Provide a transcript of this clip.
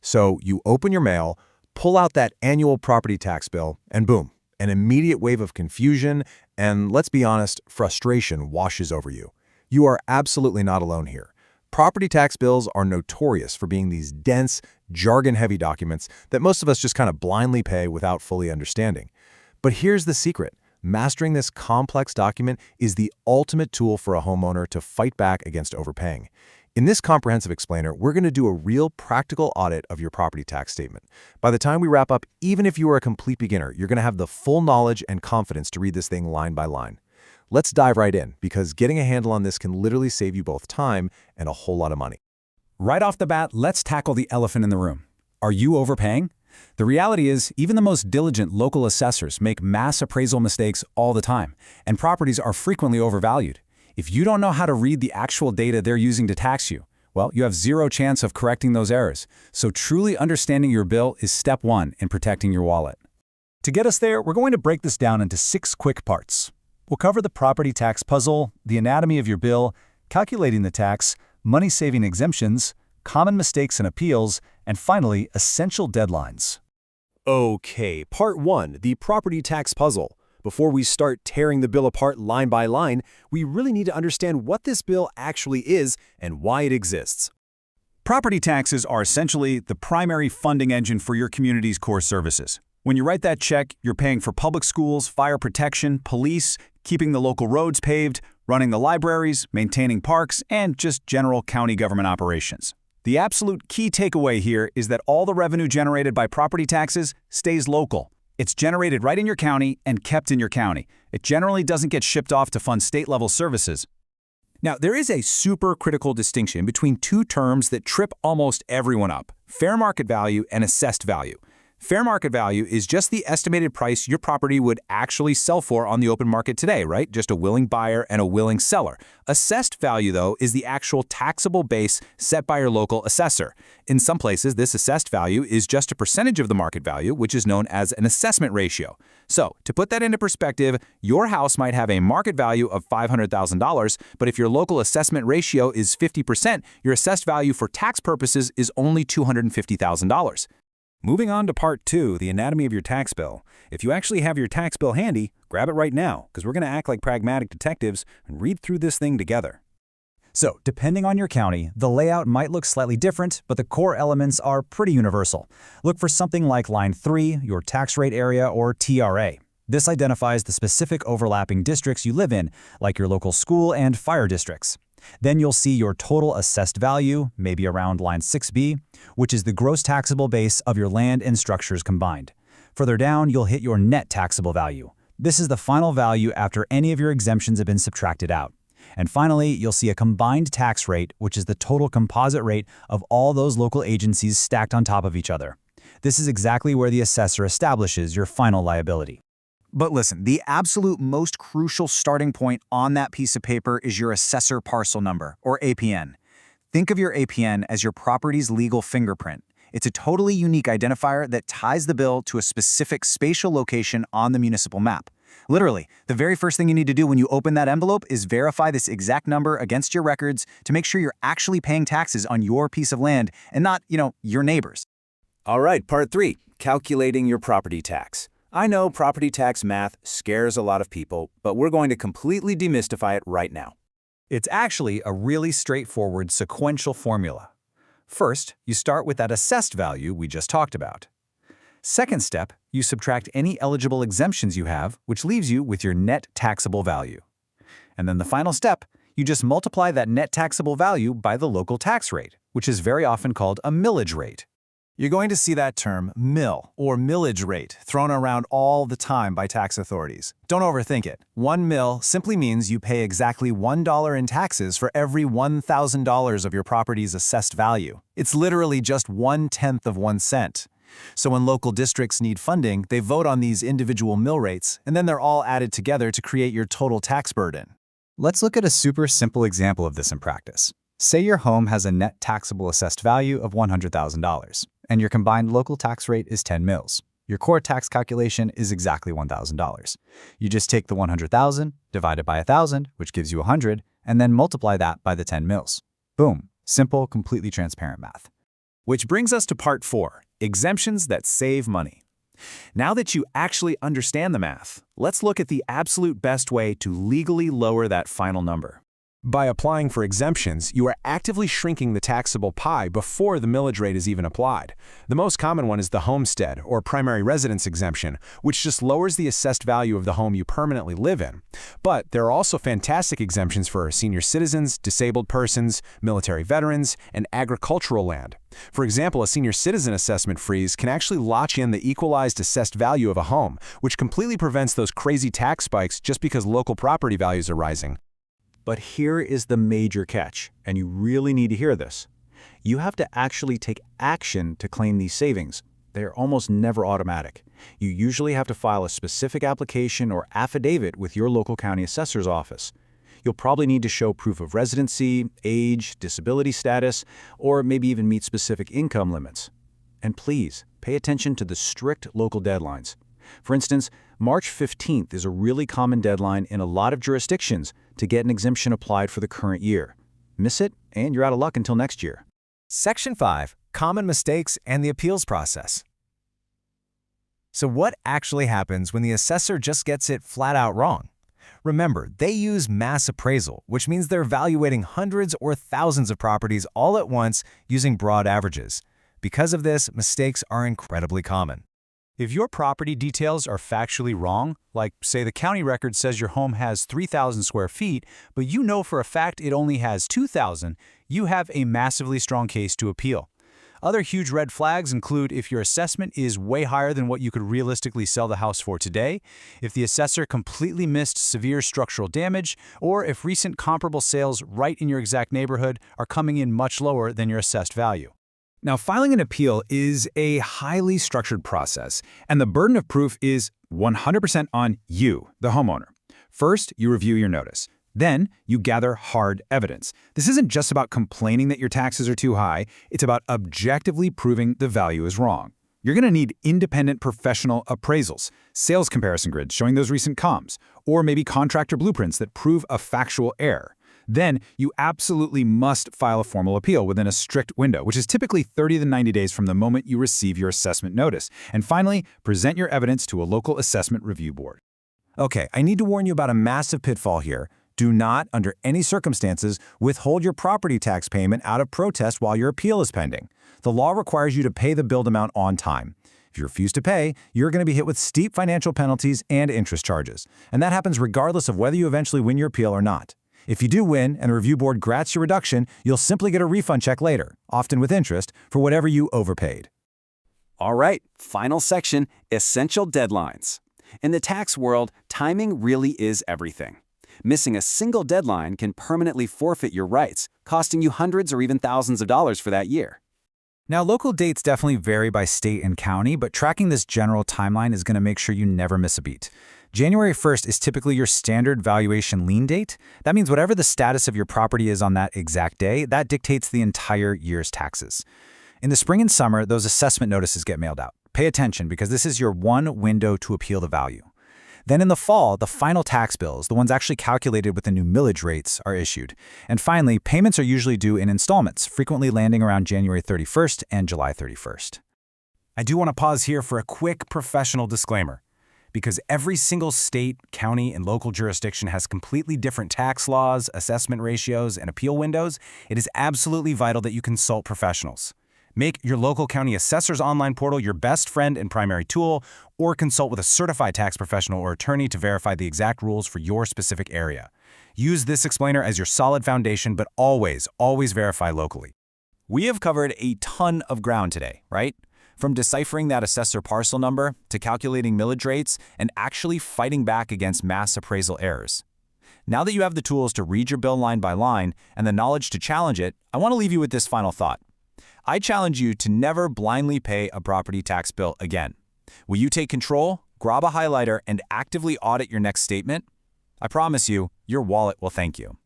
So you open your mail, pull out that annual property tax bill, and boom, an immediate wave of confusion and, let's be honest, frustration washes over you. You are absolutely not alone here. Property tax bills are notorious for being these dense, jargon-heavy documents that most of us just kind of blindly pay without fully understanding. But here's the secret. Mastering this complex document is the ultimate tool for a homeowner to fight back against overpaying. In this comprehensive explainer, we're going to do a real practical audit of your property tax statement. By the time we wrap up, even if you are a complete beginner, you're going to have the full knowledge and confidence to read this thing line by line. Let's dive right in, because getting a handle on this can literally save you both time and a whole lot of money. Right off the bat, let's tackle the elephant in the room. Are you overpaying? The reality is, even the most diligent local assessors make mass appraisal mistakes all the time, and properties are frequently overvalued. If you don't know how to read the actual data they're using to tax you, well, you have zero chance of correcting those errors. So truly understanding your bill is step one in protecting your wallet. To get us there, we're going to break this down into 6 quick parts. We'll cover the property tax puzzle, the anatomy of your bill, calculating the tax, money-saving exemptions, common mistakes and appeals, and finally, essential deadlines. Okay, part 1, the property tax puzzle. Before we start tearing the bill apart line by line, we really need to understand what this bill actually is and why it exists. Property taxes are essentially the primary funding engine for your community's core services. When you write that check, you're paying for public schools, fire protection, police, keeping the local roads paved, running the libraries, maintaining parks, and just general county government operations. The absolute key takeaway here is that all the revenue generated by property taxes stays local. It's generated right in your county and kept in your county. It generally doesn't get shipped off to fund state-level services. Now, there is a super critical distinction between two terms that trip almost everyone up: fair market value and assessed value. Fair market value is just the estimated price your property would actually sell for on the open market today, right? Just a willing buyer and a willing seller. Assessed value, though, is the actual taxable base set by your local assessor. In some places, this assessed value is just a percentage of the market value, which is known as an assessment ratio. So, to put that into perspective, your house might have a market value of $500,000, but if your local assessment ratio is 50%, your assessed value for tax purposes is only $250,000. Moving on to part 2, the anatomy of your tax bill. If you actually have your tax bill handy, grab it right now, because we're going to act like pragmatic detectives and read through this thing together. So, depending on your county, the layout might look slightly different, but the core elements are pretty universal. Look for something like line 3, your tax rate area, or TRA. This identifies the specific overlapping districts you live in, like your local school and fire districts. Then you'll see your total assessed value, maybe around line 6B, which is the gross taxable base of your land and structures combined. Further down, you'll hit your net taxable value. This is the final value after any of your exemptions have been subtracted out. And finally, you'll see a combined tax rate, which is the total composite rate of all those local agencies stacked on top of each other. This is exactly where the assessor establishes your final liability. But listen, the absolute most crucial starting point on that piece of paper is your assessor parcel number, or APN. Think of your APN as your property's legal fingerprint. It's a totally unique identifier that ties the bill to a specific spatial location on the municipal map. Literally, the very first thing you need to do when you open that envelope is verify this exact number against your records to make sure you're actually paying taxes on your piece of land and not, your neighbor's. All right, part 3, calculating your property tax. I know property tax math scares a lot of people, but we're going to completely demystify it right now. It's actually a really straightforward sequential formula. First, you start with that assessed value we just talked about. Second step, you subtract any eligible exemptions you have, which leaves you with your net taxable value. And then the final step, you just multiply that net taxable value by the local tax rate, which is very often called a millage rate. You're going to see that term, mill, or millage rate, thrown around all the time by tax authorities. Don't overthink it. 1 mill simply means you pay exactly $1 in taxes for every $1,000 of your property's assessed value. It's literally just 1/10 of 1 cent. So when local districts need funding, they vote on these individual mill rates, and then they're all added together to create your total tax burden. Let's look at a super simple example of this in practice. Say your home has a net taxable assessed value of $100,000, and your combined local tax rate is 10 mils. Your core tax calculation is exactly $1,000. You just take the $100,000, divide it by 1,000, which gives you 100, and then multiply that by the 10 mils. Boom. Simple, completely transparent math. Which brings us to part 4, exemptions that save money. Now that you actually understand the math, let's look at the absolute best way to legally lower that final number. By applying for exemptions, you are actively shrinking the taxable pie before the millage rate is even applied. The most common one is the homestead, or primary residence exemption, which just lowers the assessed value of the home you permanently live in. But there are also fantastic exemptions for senior citizens, disabled persons, military veterans, and agricultural land. For example, a senior citizen assessment freeze can actually lock in the equalized assessed value of a home, which completely prevents those crazy tax spikes just because local property values are rising. But here is the major catch, and you really need to hear this. You have to actually take action to claim these savings. They are almost never automatic. You usually have to file a specific application or affidavit with your local county assessor's office. You'll probably need to show proof of residency, age, disability status, or maybe even meet specific income limits. And please, pay attention to the strict local deadlines. For instance, March 15th is a really common deadline in a lot of jurisdictions to get an exemption applied for the current year. Miss it, and you're out of luck until next year. Section 5, Common Mistakes and the Appeals Process. So what actually happens when the assessor just gets it flat out wrong? Remember, they use mass appraisal, which means they're evaluating hundreds or thousands of properties all at once using broad averages. Because of this, mistakes are incredibly common. If your property details are factually wrong, like say the county record says your home has 3,000 square feet, but you know for a fact it only has 2,000, you have a massively strong case to appeal. Other huge red flags include if your assessment is way higher than what you could realistically sell the house for today, if the assessor completely missed severe structural damage, or if recent comparable sales right in your exact neighborhood are coming in much lower than your assessed value. Now, filing an appeal is a highly structured process, and the burden of proof is 100% on you, the homeowner. First, you review your notice. Then, you gather hard evidence. This isn't just about complaining that your taxes are too high, it's about objectively proving the value is wrong. You're going to need independent professional appraisals, sales comparison grids showing those recent comps, or maybe contractor blueprints that prove a factual error. Then, you absolutely must file a formal appeal within a strict window, which is typically 30 to 90 days from the moment you receive your assessment notice. And finally, present your evidence to a local assessment review board. Okay, I need to warn you about a massive pitfall here. Do not, under any circumstances, withhold your property tax payment out of protest while your appeal is pending. The law requires you to pay the billed amount on time. If you refuse to pay, you're going to be hit with steep financial penalties and interest charges. And that happens regardless of whether you eventually win your appeal or not. If you do win and the review board grants your reduction, you'll simply get a refund check later, often with interest, for whatever you overpaid. All right, final section, essential deadlines. In the tax world, timing really is everything. Missing a single deadline can permanently forfeit your rights, costing you hundreds or even thousands of dollars for that year. Now, local dates definitely vary by state and county, but tracking this general timeline is going to make sure you never miss a beat. January 1st is typically your standard valuation lien date. That means whatever the status of your property is on that exact day, that dictates the entire year's taxes. In the spring and summer, those assessment notices get mailed out. Pay attention because this is your one window to appeal the value. Then in the fall, the final tax bills, the ones actually calculated with the new millage rates, are issued. And finally, payments are usually due in installments, frequently landing around January 31st and July 31st. I do want to pause here for a quick professional disclaimer. Because every single state, county, and local jurisdiction has completely different tax laws, assessment ratios, and appeal windows, it is absolutely vital that you consult professionals. Make your local county assessor's online portal your best friend and primary tool, or consult with a certified tax professional or attorney to verify the exact rules for your specific area. Use this explainer as your solid foundation, but always verify locally. We have covered a ton of ground today, right? From deciphering that assessor parcel number to calculating millage rates and actually fighting back against mass appraisal errors. Now that you have the tools to read your bill line by line and the knowledge to challenge it, I want to leave you with this final thought. I challenge you to never blindly pay a property tax bill again. Will you take control, grab a highlighter, and actively audit your next statement? I promise you, your wallet will thank you.